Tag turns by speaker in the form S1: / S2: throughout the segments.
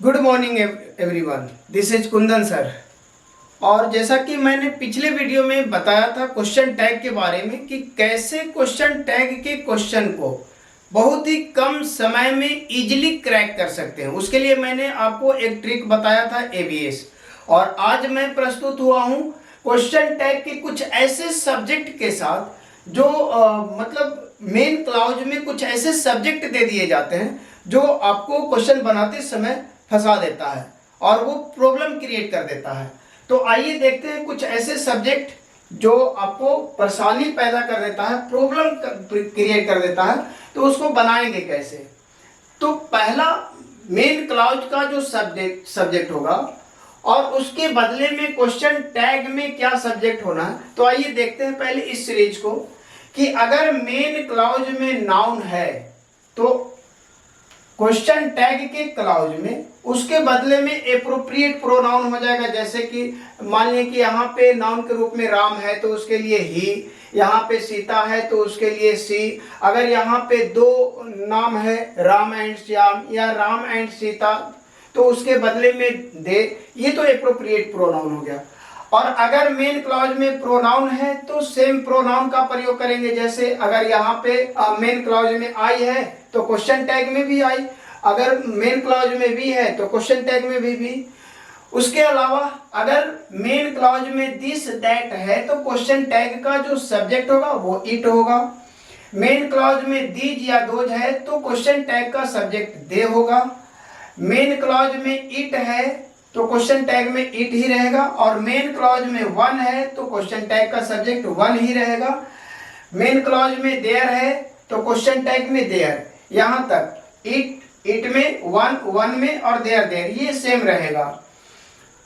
S1: Good morning everyone, this is Kundan sir. और जैसा कि मैंने पिछले वीडियो में बताया था क्वेश्चन टैग के बारे में कि कैसे क्वेश्चन टैग के क्वेश्चन को बहुत ही कम समय में इजीली क्रैक कर सकते हैं। उसके लिए मैंने आपको एक ट्रिक बताया था एबीएस, और आज मैं प्रस्तुत हुआ हूं क्वेश्चन टैग के कुछ ऐसे सब्जेक्ट के साथ जो मतलब मेन क्लाउज में कुछ ऐसे सब्जेक्ट दे दिए जाते हैं जो आपको क्वेश्चन बनाते समय फंसा देता है और वो प्रॉब्लम क्रिएट कर देता है। तो आइए देखते हैं कुछ ऐसे सब्जेक्ट जो आपको परेशानी पैदा कर देता है, प्रॉब्लम क्रिएट कर देता है, तो उसको बनाएंगे कैसे। तो पहला मेन क्लाउज का जो सब्जेक्ट होगा और उसके बदले में क्वेश्चन टैग में क्या सब्जेक्ट होना है। तो आइए देखते हैं पहले इस सीरीज को कि अगर मेन क्लाउज में नाउन है तो क्वेश्चन टैग के क्लाउज में उसके बदले में एप्रोप्रिएट प्रोनाउन हो जाएगा। जैसे कि मान लीजिए कि यहाँ पे नाउन के रूप में राम है तो उसके लिए ही, यहाँ पे सीता है तो उसके लिए सी। अगर यहाँ पे दो नाम है राम एंड श्याम या राम एंड सीता तो उसके बदले में दे, ये तो एप्रोप्रिएट प्रोनाउन हो गया। और अगर मेन क्लॉज में प्रोनाउन है तो सेम प्रोनाउन का प्रयोग करेंगे। जैसे अगर यहाँ पे मेन क्लॉज में आई है तो क्वेश्चन टैग में भी आई, अगर मेन क्लॉज में भी है तो क्वेश्चन टैग में भी। उसके अलावा अगर मेन क्लॉज में दिस दैट है तो क्वेश्चन टैग का जो सब्जेक्ट होगा वो इट होगा। मेन क्लॉज में दीज या दोज है तो क्वेश्चन टैग का सब्जेक्ट दे होगा। मेन क्लॉज में इट है तो क्वेश्चन टैग में इट ही रहेगा। और मेन क्लॉज में वन है तो क्वेश्चन टैग का सब्जेक्ट वन ही रहेगा। मेन क्लॉज में देयर है तो क्वेश्चन टैग में देयर, यहां तक इट में, वन में और देयर ये सेम रहेगा।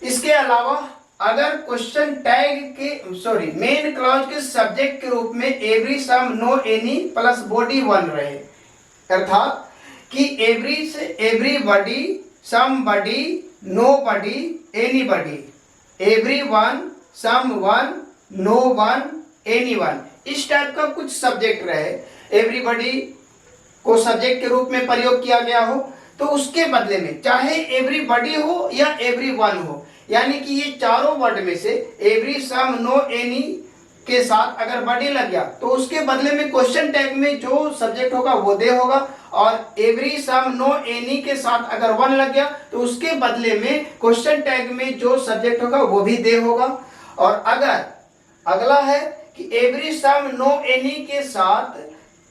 S1: इसके अलावा अगर क्वेश्चन टैग के मेन क्लॉज के सब्जेक्ट के रूप में every, some, no, any plus body one रहे, अर्थात कि एवरी से everybody, somebody, nobody, anybody, everyone, someone, no one, anyone, इस टाइप का कुछ सब्जेक्ट रहे, एवरीबॉडी को सब्जेक्ट के रूप में प्रयोग किया गया हो तो उसके बदले में चाहे एवरीबॉडी हो या एवरीवन हो, यानी कि ये चारों वर्ड में से एवरी, सम, नो, एनी के साथ अगर बॉडी लग गया तो उसके बदले में क्वेश्चन टैग में जो सब्जेक्ट होगा वो दे होगा। और एवरी, सम, नो, एनी के साथ अगर वन लग गया तो उसके बदले में क्वेश्चन टैग में जो सब्जेक्ट होगा वो भी दे होगा। और अगर अगला है कि एवरी, सम, नो, एनी के साथ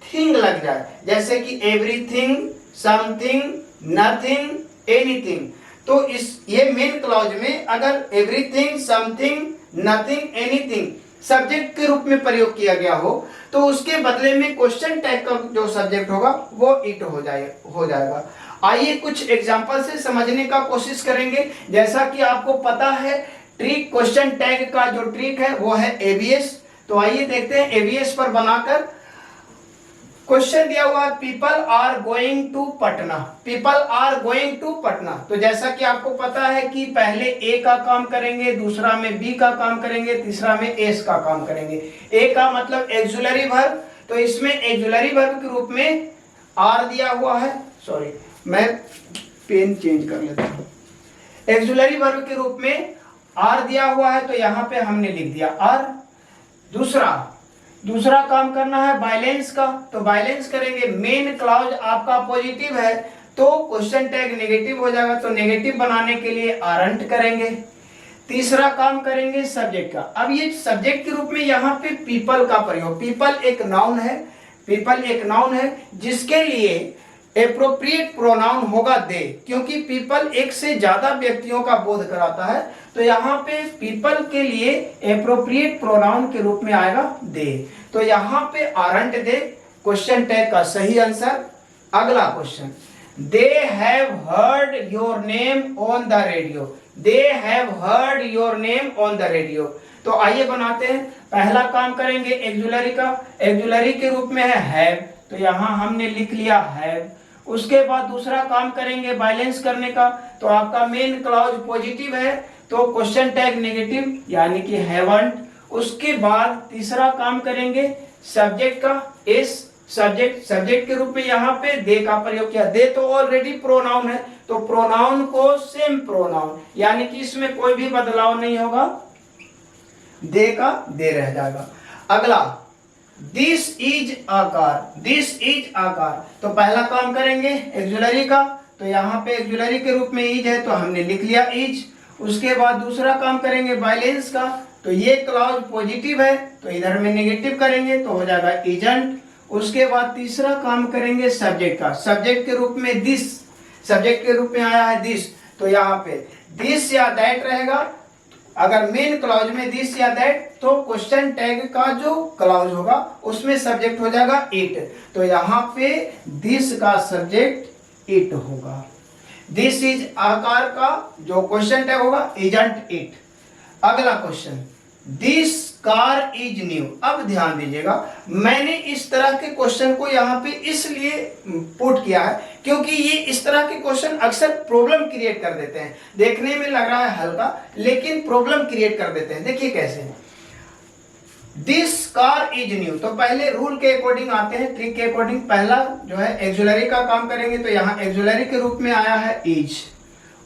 S1: थिंग लग जाए, जैसे कि एवरीथिंग, समथिंग, नथिंग, एनीथिंग, तो ये मेन क्लॉज में अगर everything, something, nothing, anything subject के रूप में प्रयोग किया गया हो तो उसके बदले में क्वेश्चन टैग का जो सब्जेक्ट होगा वो इट हो जाएगा। आइए कुछ एग्जांपल से समझने का कोशिश करेंगे। जैसा कि आपको पता है ट्रिक, क्वेश्चन टैग का जो ट्रिक है वो है एबीएस। तो आइए देखते हैं एबीएस पर बनाकर। क्वेश्चन दिया हुआ people are going to Patna, people are going to Patna. तो जैसा कि आपको पता है कि पहले ए का काम करेंगे, दूसरा में बी का काम करेंगे, तीसरा में एस का काम करेंगे। ए का मतलब एक्सुलरी वर्ब, तो इसमें एक्सुलरी वर्ब के रूप में आर दिया हुआ है। सॉरी, मैं पेन चेंज कर लेता हूँ। एक्सुलरी वर्ब के रूप में आर दिया हुआ है तो यहाँ पे हमने लिख दिया आर। दूसरा काम करना है बैलेंस का, तो बैलेंस करेंगे। मेन क्लॉज आपका पॉजिटिव है तो क्वेश्चन टैग नेगेटिव हो जाएगा, तो नेगेटिव बनाने के लिए आरंट करेंगे। तीसरा काम करेंगे सब्जेक्ट का। अब ये सब्जेक्ट के रूप में यहाँ पे पीपल का प्रयोग, पीपल एक नाउन है जिसके लिए एप्रोप्रिएट प्रोनाउन होगा दे, क्योंकि पीपल एक से ज्यादा व्यक्तियों का बोध कराता है। तो यहाँ पे पीपल के लिए एप्रोप्रिएट प्रोनाउन के रूप में आएगा दे, तो यहाँ पे आरंट दे क्वेश्चन टैग का सही आंसर। अगला question, they have heard your name on the radio, they have heard your name on the radio. तो आइए बनाते हैं। पहला काम करेंगे एक्सुलरी का, एक्सुलरी के रूप में है हैव, तो यहाँ हमने लिख लिया हैव। उसके बाद दूसरा काम करेंगे बैलेंस करने का, तो आपका मेन क्लॉज पॉजिटिव है तो क्वेश्चन टैग नेगेटिव यानी कि हैवंट। उसके बाद तीसरा काम करेंगे सब्जेक्ट का, इस सब्जेक्ट के रूप में यहाँ पे दे का प्रयोग किया। दे तो ऑलरेडी प्रोनाउन है तो प्रोनाउन को सेम प्रोनाउन, यानी कि इसमें कोई भी बदलाव नहीं होगा, दे का दे रह जाएगा। अगला दिस इज आकार, दिस इज आकार, तो पहला काम करेंगे एक्जुलरी का, तो यहाँ पे एक्जुलरी के रूप में इज है तो हमने लिख लिया इज। उसके बाद दूसरा काम करेंगे बाइलेंस का, तो ये क्लॉज पॉजिटिव है तो इधर में नेगेटिव करेंगे तो हो जाएगा इजंट। उसके बाद तीसरा काम करेंगे सब्जेक्ट का, सब्जेक्ट के रूप में दिस, सब्जेक्ट के रूप में आया है दिस, तो यहाँ पे दिस या दैट रहेगा। अगर मेन क्लॉज में दिस या दैट, तो क्वेश्चन टैग का जो क्लॉज होगा उसमें सब्जेक्ट हो जाएगा इट, तो यहाँ पे दिस का सब्जेक्ट इट होगा। दिस इज आकार का जो क्वेश्चन टैग होगा इजंट इट। अगला question this car is new. अब ध्यान दीजिएगा, मैंने इस तरह के क्वेश्चन को यहाँ पे इसलिए पुट किया है क्योंकि ये इस तरह के क्वेश्चन अक्सर प्रॉब्लम क्रिएट कर देते हैं। देखने में लग रहा है हल्का, लेकिन प्रॉब्लम क्रिएट कर देते हैं। देखिए कैसे, दिस कार इज न्यू, तो पहले रूल के अकॉर्डिंग आते हैं, ट्रिक के अकॉर्डिंग। पहला जो है एक्जुलरी का काम करेंगे, तो यहाँ एक्जुलरी के रूप में आया है इज।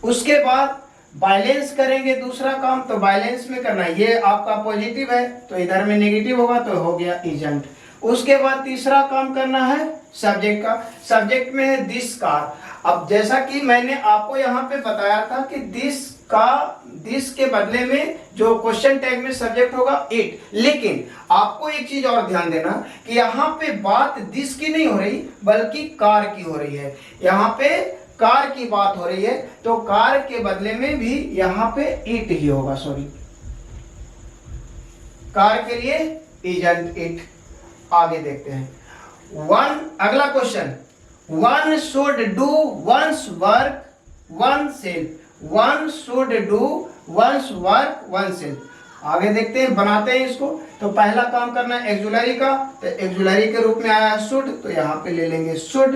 S1: उसके बाद बाइलेंस करेंगे दूसरा काम, तो बाइलेंस में करना है, ये आपका पॉजिटिव है तो इधर में नेगेटिव होगा तो हो गया इजंट। उसके बाद तीसरा काम करना है सब्जेक्ट का, सब्जेक्ट में है दिस कार। अब जैसा कि मैंने आपको यहाँ पे बताया था कि दिस का, दिस के बदले में जो क्वेश्चन टैग में सब्जेक्ट होगा इट, लेकिन आपको एक चीज और ध्यान देना कि यहाँ पे बात दिस की नहीं हो रही बल्कि कार की हो रही है। यहाँ पे कार की बात हो रही है तो कार के बदले में भी यहाँ पे इट ही होगा, सॉरी, कार के लिए इजंट इट। आगे देखते हैं वन, अगला question, one should do one's work oneself, one should do one's work oneself. आगे देखते हैं, बनाते हैं इसको। तो पहला काम करना है एक्जुलरी का, तो एक्जुलरी के रूप में आया शुड, तो यहाँ पे ले लेंगे शुड।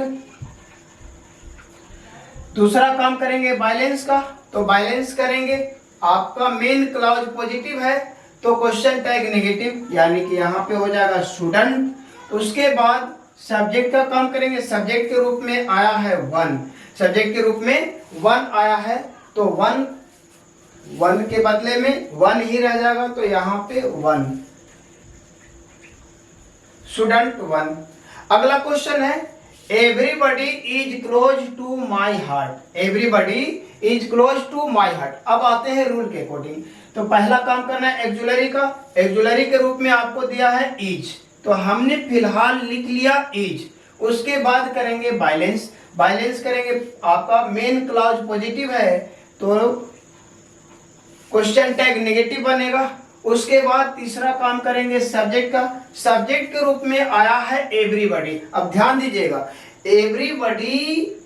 S1: दूसरा काम करेंगे बाइलेंस का, तो बाइलेंस करेंगे, आपका मेन क्लॉज पॉजिटिव है तो क्वेश्चन टैग नेगेटिव, यानी कि यहाँ पे हो जाएगा स्टूडेंट। उसके बाद सब्जेक्ट का काम करेंगे, सब्जेक्ट के रूप में आया है वन, सब्जेक्ट के रूप में वन आया है तो वन, वन के बदले में वन ही रह जाएगा तो यहाँ पे वन, स्टूडेंट वन। अगला क्वेश्चन है everybody is close to my heart, everybody is close to my heart. अब आते हैं रूल के अकॉर्डिंग, तो पहला काम करना है एक्जुलरी का, एक्जुलरी के रूप में आपको दिया है इज, तो हमने फिलहाल लिख लिया इज। उसके बाद करेंगे बाइलेंस, बाइलेंस करेंगे, आपका मेन क्लॉज पॉजिटिव है तो क्वेश्चन टैग नेगेटिव बनेगा। उसके बाद तीसरा काम करेंगे सब्जेक्ट का, सब्जेक्ट के रूप में आया है एवरीबडी। अब ध्यान दीजिएगा, एवरीबडी,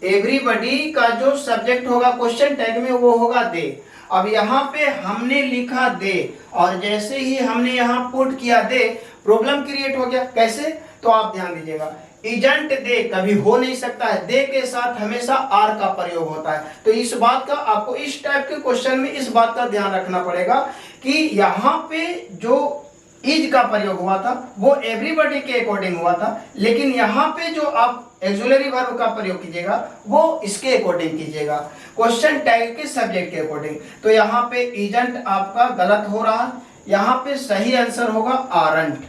S1: एवरीबडी का जो सब्जेक्ट होगा क्वेश्चन टैग में वो होगा दे। अब यहाँ पे हमने लिखा दे और जैसे ही हमने यहाँ पुट किया दे, प्रॉब्लम क्रिएट हो गया। कैसे, तो आप ध्यान दीजिएगा, इजंट दे कभी हो नहीं सकता है, दे के साथ हमेशा आर का प्रयोग होता है। तो इस बात का आपको इस टाइप के क्वेश्चन में इस बात का ध्यान रखना पड़ेगा कि यहाँ पे जो इज का प्रयोग हुआ था वो एवरीबडी के अकॉर्डिंग हुआ था, लेकिन यहाँ पे जो आप एक्सुलरी वर्ब का प्रयोग कीजिएगा वो इसके अकॉर्डिंग कीजिएगा, क्वेश्चन टैग के सब्जेक्ट के अकॉर्डिंग। तो यहाँ पे इजंट आपका गलत हो रहा है, यहाँ पे सही आंसर होगा आरंट,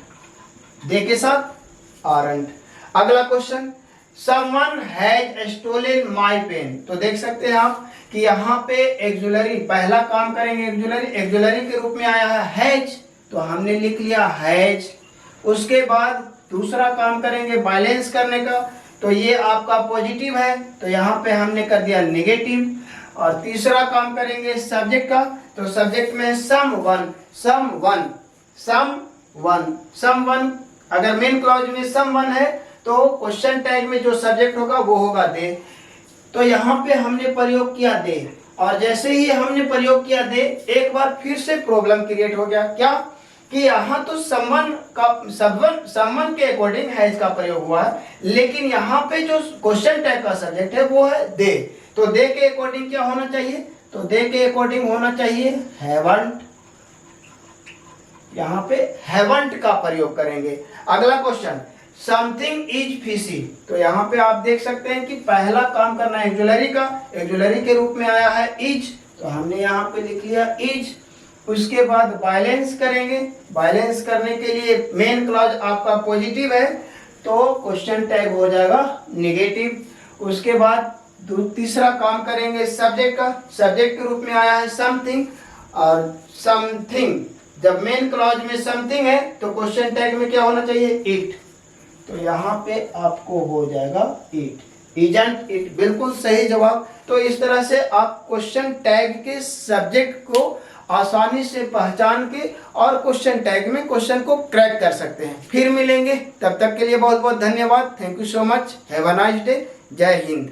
S1: दे के साथ आरंट। अगला question, someone has stolen my pen, तो देख सकते हैं आप कि यहाँ पे एक्सुलरी, पहला काम करेंगे एक्सुलरी, एक्सुलरी के रूप में आया है हैज तो हमने लिख लिया हैज। उसके बाद दूसरा काम करेंगे बैलेंस करने का, तो ये आपका पॉजिटिव है तो यहाँ पे हमने कर दिया नेगेटिव। और तीसरा काम करेंगे सब्जेक्ट का, तो सब्जेक्ट में सम वन, सम वन, सम वन, सम वन। अगर मेन क्लॉज में सम वन है तो क्वेश्चन टैग में जो सब्जेक्ट होगा वो होगा दे। तो यहाँ पे हमने प्रयोग किया दे, और जैसे ही हमने प्रयोग किया दे, एक बार फिर से प्रॉब्लम क्रिएट हो गया। क्या कि यहाँ तो समवन का, समवन के अकॉर्डिंग हैज का प्रयोग हुआ है, लेकिन यहाँ पे जो क्वेश्चन टैग का सब्जेक्ट है वो है दे। तो दे के अकॉर्डिंग क्या होना चाहिए, तो दे के अकॉर्डिंग होना चाहिए हैवंट, यहाँ पे हैवंट का प्रयोग करेंगे। अगला क्वेश्चन, समथिंग इज फिशी। तो यहाँ पे आप देख सकते हैं कि पहला काम करना है एक्जुलरी का, एक्जुलरी के रूप में आया है इज, तो हमने यहाँ पे लिख लिया इज। उसके बाद बैलेंस करेंगे, बैलेंस करने के लिए मेन क्लॉज आपका पॉजिटिव है तो क्वेश्चन टैग हो जाएगा निगेटिव। उसके बाद तीसरा काम करेंगे सब्जेक्ट का, सब्जेक्ट के रूप में आया है समथिंग, और समथिंग जब मेन क्लॉज में समथिंग है तो क्वेश्चन टैग में क्या होना चाहिए, इट। तो यहाँ पे आपको हो जाएगा इट, इजंट इट, बिल्कुल सही जवाब। तो इस तरह से आप क्वेश्चन टैग के सब्जेक्ट को आसानी से पहचान के और क्वेश्चन टैग में क्वेश्चन को क्रैक कर सकते हैं। फिर मिलेंगे, तब तक के लिए बहुत बहुत धन्यवाद। Thank you so much, have a nice day, जय हिंद।